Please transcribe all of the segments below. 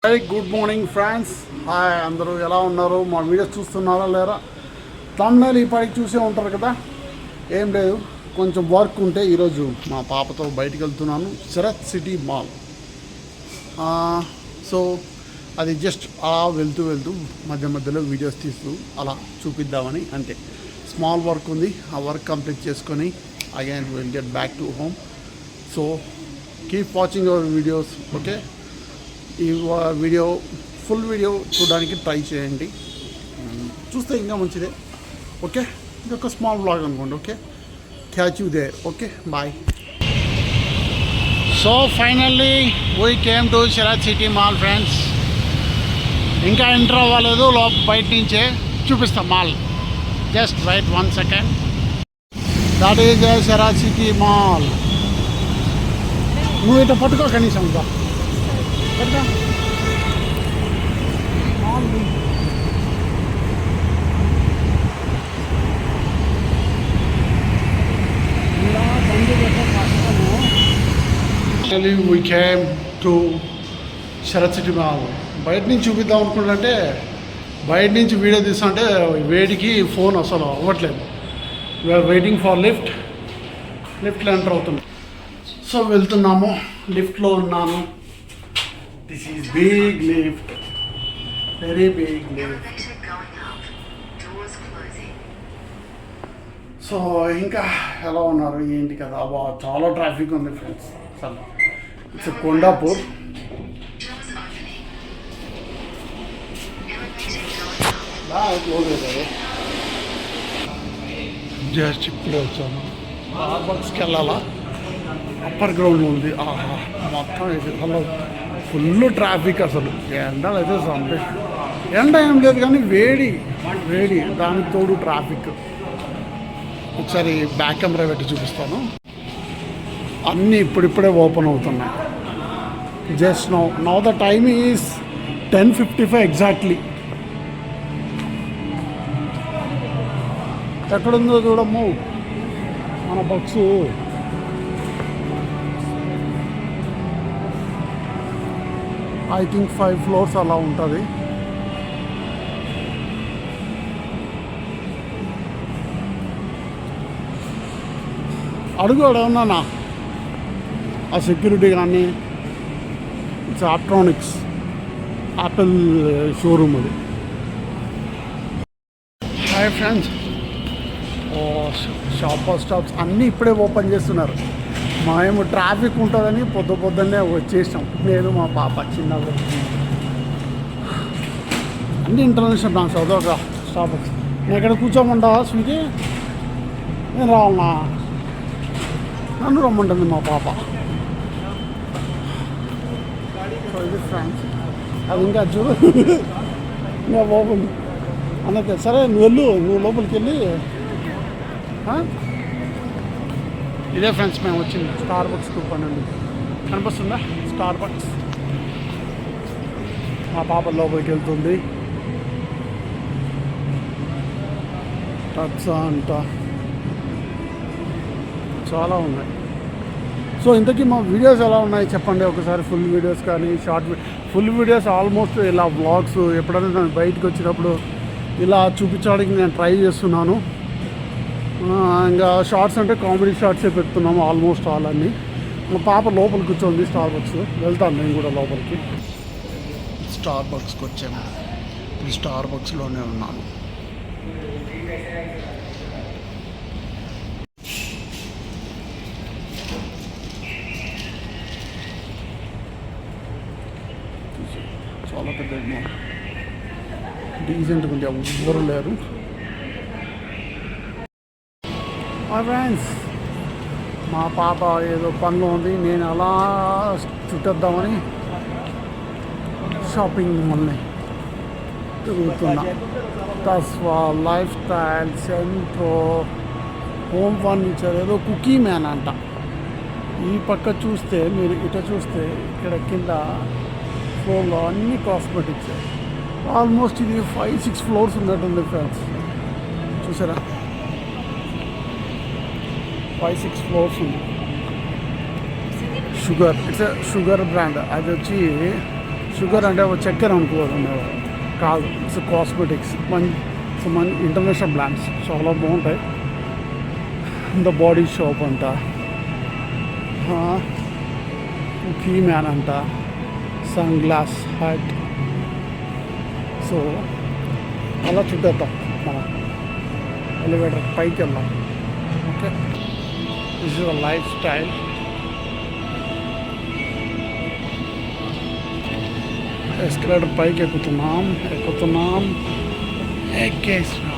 Hi good morning friends. Hi అందరూ ఎలా ఉన్నారు? మా వీడియోస్ చూస్తున్నారా లేరా? తమిళ ఈ పాటికి చూసే ఉంటారు కదా. ఏం లేదు, కొంచెం వర్క్ ఉంటే ఈరోజు మా పాపతో బయటికి వెళ్తున్నాను, శరత్ సిటీ మాల్. సో అది జస్ట్ అలా వెళ్తూ మధ్య మధ్యలో వీడియోస్ తీస్తూ అలా చూపిద్దామని అంతే. స్మాల్ వర్క్ ఉంది, ఆ వర్క్ కంప్లీట్ చేసుకొని again will get back to home. So keep watching our videos. Okay, ఈ వీడియో ఫుల్ వీడియో చూడడానికి ట్రై చేయండి, చూస్తే ఇంకా మంచిదే. ఓకే, ఇది ఒక స్మాల్ బ్లాగ్ అనుకోండి. Okay, catch you there. Okay, bye. So finally we came to Sarath city mall friends. ఇంకా ఎంటర్ అవ్వలేదు, బయట నుంచే చూపిస్తాం mall. Just wait 1 second. That is Sarath city mall. నువ్వు ఇట్లా పట్టుకో కనీసం ఇంకా పట్టుకో. Actually we came to Sarath city mall. బయట నుంచి చూపిద్దాం అనుకుంటే బయట నుంచి వీడియో తీస్తుంటే వేడికి ఫోన్ అసలు అవ్వట్లేదు. వీఆర్ వెయిటింగ్ ఫర్ లిఫ్ట్లో ఎంటర్ అవుతున్నాం. సో వెళ్తున్నాము, లిఫ్ట్లో ఉన్నాను. This is big lift, very big lift. So ఇంకా ఎలా ఉన్నారు ఏంటి కదా? చాలా ట్రాఫిక్ ఉంది ఫ్రెండ్స్. అసలు ఇట్స్ కొండాపూర్. జస్ట్ ఇప్పుడే వచ్చాను. స్టార్బక్స్కి వెళ్ళాలా, అప్పర్ గ్రౌండ్లో ఉంది. మొత్తం హలో ఫుల్ ట్రాఫిక్. అసలు ఎండలు అయితే ఎండ ఏం లేదు కానీ వేడి దానికి తోడు ట్రాఫిక్. ఒకసారి బ్యాక్ కెమెరా పెట్టి చూపిస్తాను. అన్నీ ఇప్పుడిప్పుడే ఓపెన్ అవుతున్నాయి. Just now the time is 10:55 exactly. ఎక్కడుందో చూడము మన బస్సు. ఐ థింక్ 5 ఫ్లోర్స్ అలా ఉంటుంది. అడుగు అడగన్నా ఆ సెక్యూరిటీ కానీ. ఇట్స్ ఆప్ట్రానిక్స్, యాపిల్ షోరూమ్ అది. Hi friends. స్టాప్స్ అన్నీ ఇప్పుడే ఓపెన్ చేస్తున్నారు. మేము ట్రాఫిక్ ఉంటుందని పొద్దున్నే వచ్చేసాం, నేను మా పాప చిన్నప్పుడు. అన్నీ ఇంటర్నేషనల్ బ్రాండ్స్. అదొక స్టాప్స్. నేను ఎక్కడ కూర్చోమంటావా స్వీటీ? నేను రావాలన్నా? నన్ను రమ్మంటుంది మా పాప. సో ఇది ఫ్రెండ్స్, అది ఇంకా చూడు ఇంకా లోపలి అన్నట్టు. సరే నువ్వు లోపలికి వెళ్ళి. ఇదే ఫ్రెండ్స్ మేము వచ్చింది స్టార్బక్స్ కూపన్ అండి. కనిపిస్తుందా స్టార్బక్స్? మా పాప లోపలికి వెళ్తుంది. టచ్ అంట చాలా ఉన్నాయి. సో ఇంతకీ మా వీడియోస్ ఎలా ఉన్నాయి చెప్పండి ఒకసారి. ఫుల్ వీడియోస్ కానీ ఫుల్ వీడియోస్ ఆల్మోస్ట్ ఇలా వ్లాగ్స్ ఎప్పుడైనా నేను బయటకు వచ్చినప్పుడు ఇలా చూపించడానికి నేను ట్రై చేస్తున్నాను. ఇంకా షార్ట్స్ అంటే కామెడీ షార్ట్సే పెడుతున్నాము ఆల్మోస్ట్ ఆల్ అన్నీ. మా పాప లోపలికి కూర్చోండి స్టార్బక్స్. వెళ్తాను నేను కూడా లోపలికి. స్టార్బక్స్కి వచ్చాము. ఈ స్టార్బక్స్లోనే ఉన్నాను. చాలా పెద్ద డీసెంట్గా ఉంది, ఎవ్వరు లేరు. ఫ్రెండ్స్, మా పాప ఏదో పనిలో ఉంది, నేను అలా చుట్టేద్దామని షాపింగ్ మాల్ని తిరుగుతున్నా. Tasva, lifestyle, Centro, home furniture, ఏదో కుకీ మ్యాన్ అంట. ఈ పక్క చూస్తే మీరు ఇటు చూస్తే ఇక్కడ కింద ఫ్లోర్లో అన్ని కాస్మెటిక్స్. ఆల్మోస్ట్ ఇది 5-6 ఫ్లోర్స్ ఉన్నట్టుంది ఫ్రెండ్స్. చూసారా, 5-6 ఫ్లోర్స్ ఉంది. Sugar, it's sugar brand. అది వచ్చి షుగర్ అంటే చక్కెర అనుకోవాలి కాదు, ఇట్స్ కాస్మెటిక్స్. మంచి ఇంటర్నేషనల్ బ్రాండ్స్ చాలా బాగుంటాయి. ద బాడీ షాప్ అంట, కీ మ్యాన్ అంట, సన్ గ్లాస్ హట్. సో అలా చుట్టేద్దాం మనం, ఎలివేటర్ పైకి వెళ్దాం. Okay, this is a life style. Escalator పైకి ఎక్కుతున్నాం ఎక్కేసినాం.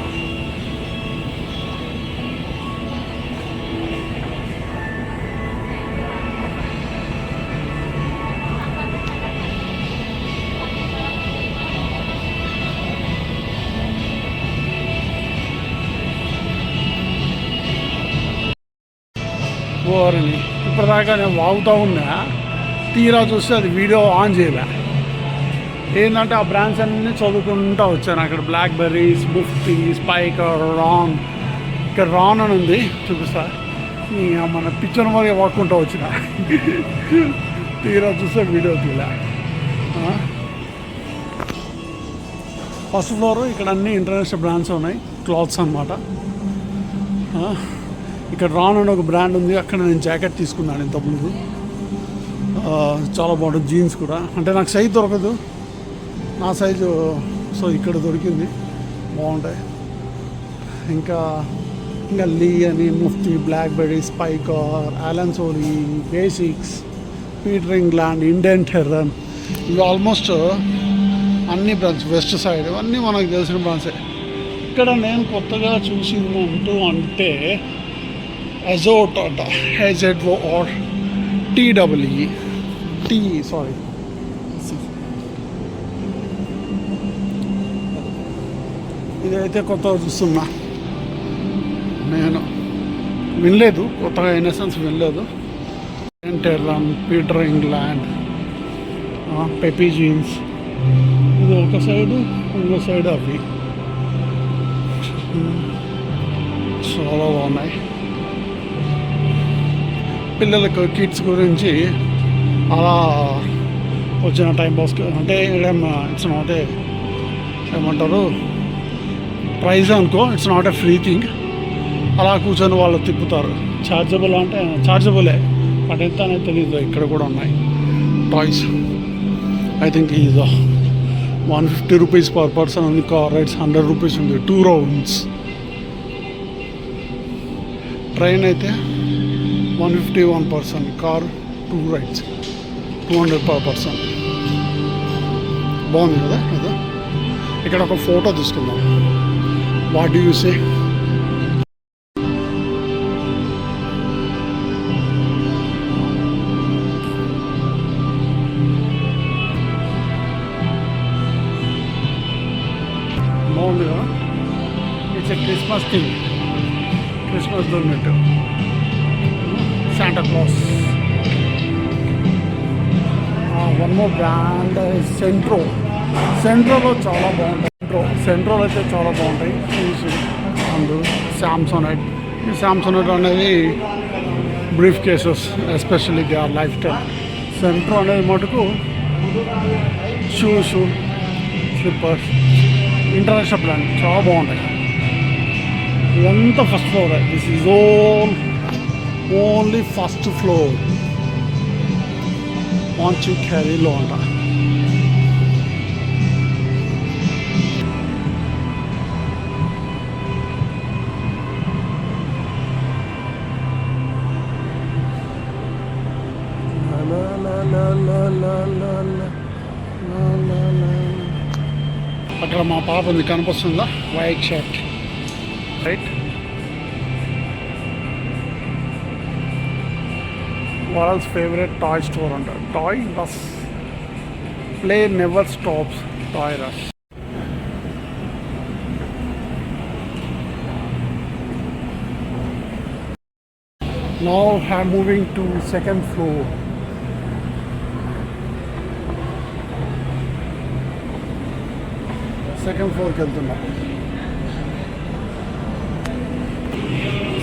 ఓరని ఇప్పటిదాకా నేను వాగుతూ ఉన్నా, తీరా చూస్తే అది వీడియో ఆన్ చేయలే. ఏంటంటే ఆ బ్రాండ్స్ అన్నీ చదువుకుంటూ వచ్చాను. అక్కడ బ్లాక్బెర్రీస్, ముఫ్తీ, స్పైకర్, రాన్. ఇక్కడ రాన్ అని ఉంది, చూపిస్తా. మన పిక్చర్ మరి వాక్కుంటూ వచ్చిన, తీరా చూస్తే వీడియో తీలా. ఫస్ట్ ఫ్లోర్ ఇక్కడ అన్ని ఇంటర్నేషనల్ బ్రాండ్స్ ఉన్నాయి, క్లాత్స్ అన్నమాట. ఇక్కడ రాన్ అని ఒక బ్రాండ్ ఉంది, అక్కడ నేను జాకెట్ తీసుకున్నాను ఇంతకుముందు. చాలా బాగుంటుంది, జీన్స్ కూడా. అంటే నాకు సైజ్ దొరకదు, నా సైజు, సో ఇక్కడ దొరికింది, బాగుంటాయి. ఇంకా లీ అని, Mufti, Blackberry, Spykar, Allen Solly, Basics, Peter England, Indian Terrain, ఇవి ఆల్మోస్ట్ అన్ని బ్రాండ్స్. వెస్ట్ సైడ్ ఇవన్నీ మనకు తెలిసిన బ్రాండ్సే. ఇక్కడ నేను కొత్తగా చూసిందంటూ అంటే ఎజోట్ అంట, HZOR TEE సారీ. ఇదైతే కొత్తగా చూస్తున్నా, నేను వినలేదు, కొత్తగా ఇన్నసెన్స్ వినలేదు. టెర్రన్, పీటర్ ఇంగ్లాండ్, పెపీ జీన్స్, ఇది ఒక సైడు, ఇంకో సైడ్ అవి చాలా బాగున్నాయి. పిల్లలకు కిడ్స్ గురించి అలా వచ్చిన టైం పాస్కి అంటే ఇట్స్ నాట్ ఏ ఏమంటారు ప్రైజ్ అనుకో, it's not a free thing. అలా కూర్చొని వాళ్ళు తిప్పుతారు. ఛార్జబుల్ అంటే ఛార్జబులే, బట్ ఎంత అనేది తెలీదు. ఇక్కడ కూడా ఉన్నాయి toys. I think is 150 rupees per person ఉంది. కార్ రైడ్స్ 100 రూపీస్ ఉంది, 2 రౌండ్స్. ట్రైన్ అయితే 150 1 person, car 2 rides 200 per person. బాగుంది కదా ఇది. ఇక్కడ ఒక ఫోటో తీసుకుందాం. What do you say? బాగుంది కదా. It's a Christmas thing, Christmas దొరికినట్టు. Santa Claus. One more brand సెంట్రోలో చాలా బాగుంటాయి. సెంట్రోలో అయితే చాలా బాగుంటాయి షూస్. అండ్ శాంసోనైట్. ఈ శాంసోనైట్ అనేది brief cases, especially they are lifestyle. Centro అనేది మటుకు షూస్, స్లిప్పర్స్, ఇంటర్నేషనల్ బ్రాండ్ చాలా బాగుంటాయి. ఇదంతా first floor. This is only first floor. వాంచు క్యారీలో అంట. అక్కడ మా పాప ఉంది, కనిపిస్తుందా? White shirt, right. World's favourite toy store అంట. Toys R Us, play never stops. Toys R Us. Now I'm moving to second floor. Second ఫ్లోర్కి వెళ్తున్నా.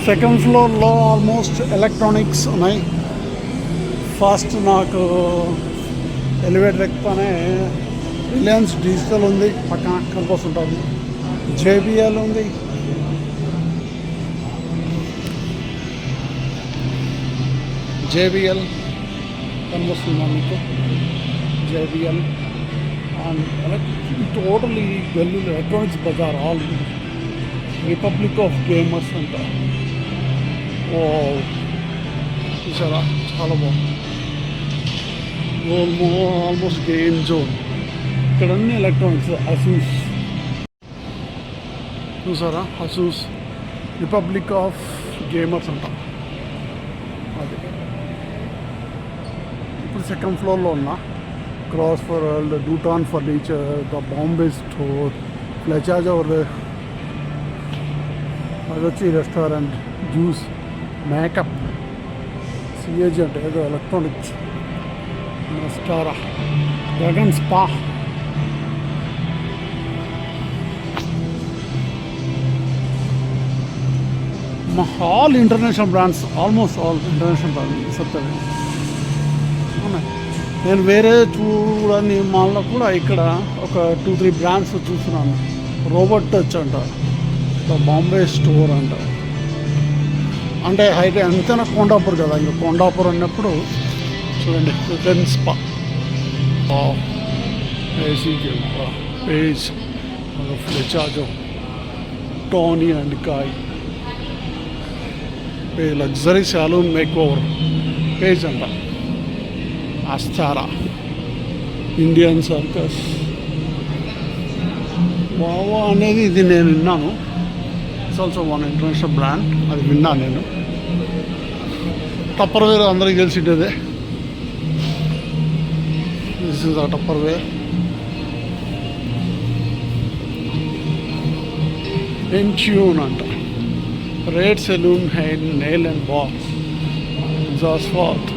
సెకండ్ ఫ్లోర్లో ఆల్మోస్ట్ ఎలక్ట్రానిక్స్ ఉన్నాయి. ఫస్ట్ నాకు ఎలివేటర్ ఎక్కనే రిలయన్స్ డిజిటల్ ఉంది, పక్కన కనిపిస్తుంటుంది. జేబిఎల్ ఉంది. జేబిఎల్ కనిపిస్తుందా మీకు? జేబిఎల్ అండ్ టోటల్ ఈ గల్లీ ఎలక్ట్రానిక్స్ బజార్ ఆల్ రిపబ్లిక్ ఆఫ్ గేమర్స్ అంట. ఓ చూసారా, చాలా బాగుంది. Almost game zone. ఇక్కడ అన్ని ఎలక్ట్రానిక్స్. అసూస్ చూసారా, అసూస్ రిపబ్లిక్ ఆఫ్ గేమర్స్ అంట. అది ఇప్పుడు సెకండ్ ఫ్లోర్లో ఉన్నా. క్రాస్ ఫర్ వరల్డ్, డూటాన్ furniture, the Bombay store, Flechazo over. అది వచ్చి రెస్టారెంట్, జ్యూస్, మేకప్, సిఏజీ అంటే ఏదో ఎలక్ట్రానిక్స్, మస్టారా, dragon spa. All international brands, almost all international brands వస్తాయి. అవునా, నేను వేరే చూడని మాల్లో కూడా ఇక్కడ ఒక 2-3 బ్రాండ్స్ చూస్తున్నాను. రోబోట్ టచ్ అంట, బాంబే స్టోర్ అంట. అంటే హైట్ ఎంతైనా కొండాపూర్ కదా, ఇంకా కొండాపూర్ అన్నప్పుడు చూడండి. Dragon spa, AC page, Flechazo, Toni and Guy, page luxury salon makeover page అంట. అస్తారా, ఇండియన్ సర్కస్, వావా అనేది ఇది నేను విన్నాను. It's also one international brand, అది విన్నాను నేను. టప్పర్వేర్ అందరికీ తెలిసిండేదే. This is a Tupperware. Intune అంట, రేడ్ salon, hair, nail and bar, జాస్వాత్,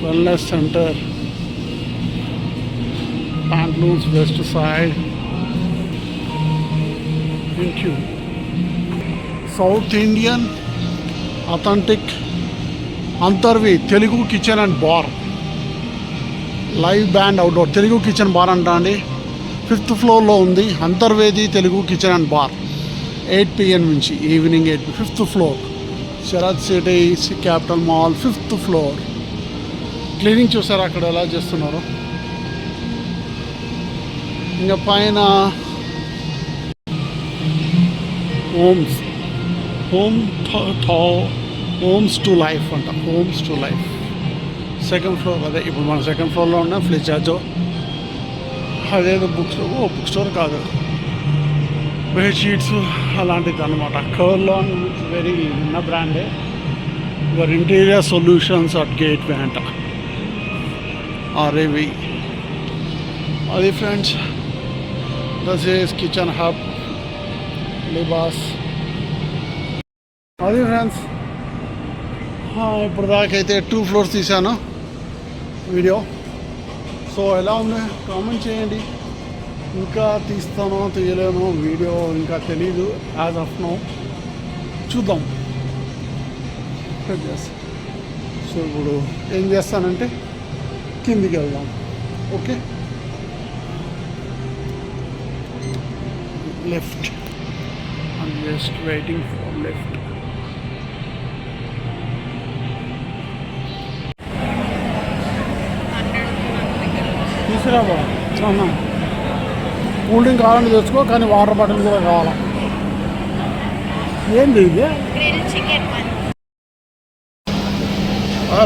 wellness centre, Pantaloons, Westside, Intune. South Indian authentic, అంతర్వి Telugu kitchen and bar, live band outdoor. Telugu kitchen bar అంట అండి. 5th ఫ్లోర్లో ఉంది Antarvedi Telugu kitchen and bar. 8 PM నుంచి evening 8. 5th floor, Sarath city capital mall, 5th floor. Cleaning చూసారా అక్కడ ఎలా చేస్తున్నారు. ఇంకా పైన హోమ్స్ టు లైఫ్ అంట, homes to life. Second floor అదే. ఇప్పుడు మనం సెకండ్ ఫ్లోర్లో ఉన్న ఫ్లెచాజో, అదేదో బుక్ స్టోర్ కాదు, బెడ్షీట్స్ అలాంటిది అనమాట. కర్లాన్ వెరీ ఉన్న బ్రాండే. Your interior solutions at gateway అంట, RAV. అది friends, this is kitchen hub, Libas. అది ఫ్రెండ్స్, ఇప్పుడు దాకైతే 2 ఫ్లోర్స్ తీశాను వీడియో. సో ఎలా ఉంది కామెంట్ చేయండి. ఇంకా తీస్తానో తీయలేనో వీడియో ఇంకా తెలీదు. యాజ్ ఆఫ్ నో చూద్దాం. సో ఇప్పుడు ఏం చేస్తానంటే కిందికి వెళ్దాం. Okay, lift. I'm just waiting for lift. తీసుకురాబా, కూల్ డ్రింక్ కావాలని తెచ్చుకో, కానీ వాటర్ బాటిల్ కూడా కావాలా. ఏంది ఇది?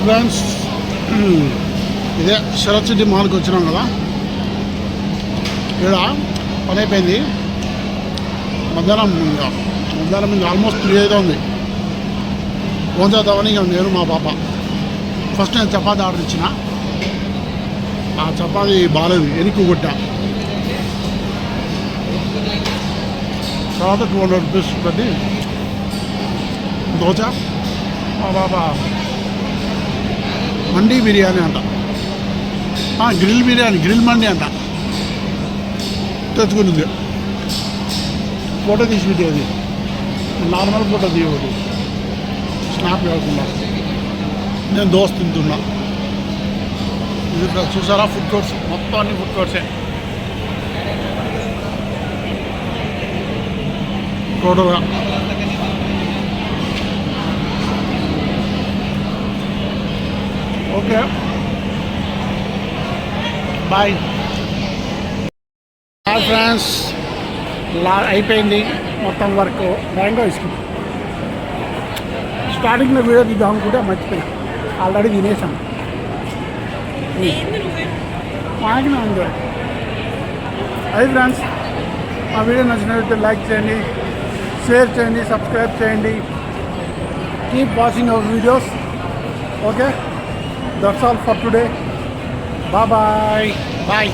ఫ్రెండ్స్, ఇదే శరత్ సిటీ మాల్కి వచ్చినాం కదా. ఇక్కడ పని అయిపోయింది. మధ్యాహ్నం మీద ఆల్మోస్ట్ 3 అవుతుంది. ఫోన్ చేద్దామని ఇక నేను మా పాప. ఫస్ట్ నేను చపాతీ ఆర్డర్ ఇచ్చిన. ఆ చపాతీ బాగాలేదు, ఎనికి కొట్టా. తర్వాత 200 రూపీస్ పెట్టి దోశ. మా పాప మండీ బిర్యానీ అంట, గ్రిల్ బిర్యానీ, గ్రిల్ మండి అంట తెచ్చుకునింది. ఫోటో తీసి పెట్టేది, నార్మల్ ఫోటో తీయకూడదు, స్నాప్ కాకుండా. నేను దోశ తింటున్నా. ఇది చూసారా ఫుడ్ కోర్ట్స్, మొత్తం అన్ని ఫుడ్ కోర్ట్సే టోటల్గా. Okay bye friends. అయిపోయింది మొత్తం వర్క్. మ్యాంగో ఐస్ క్రీమ్ స్టార్టింగ్లో వీడియో తీద్దాం అనుకుంటే మర్చిపోయినా, ఆల్రెడీ తినేసాం. మాకినా ఉంది అది ఫ్రెండ్స్. మా వీడియో నచ్చినట్లయితే లైక్ చేయండి, షేర్ చేయండి, సబ్స్క్రైబ్ చేయండి. Keep watching our videos. Okay, that's all for today. Bye bye.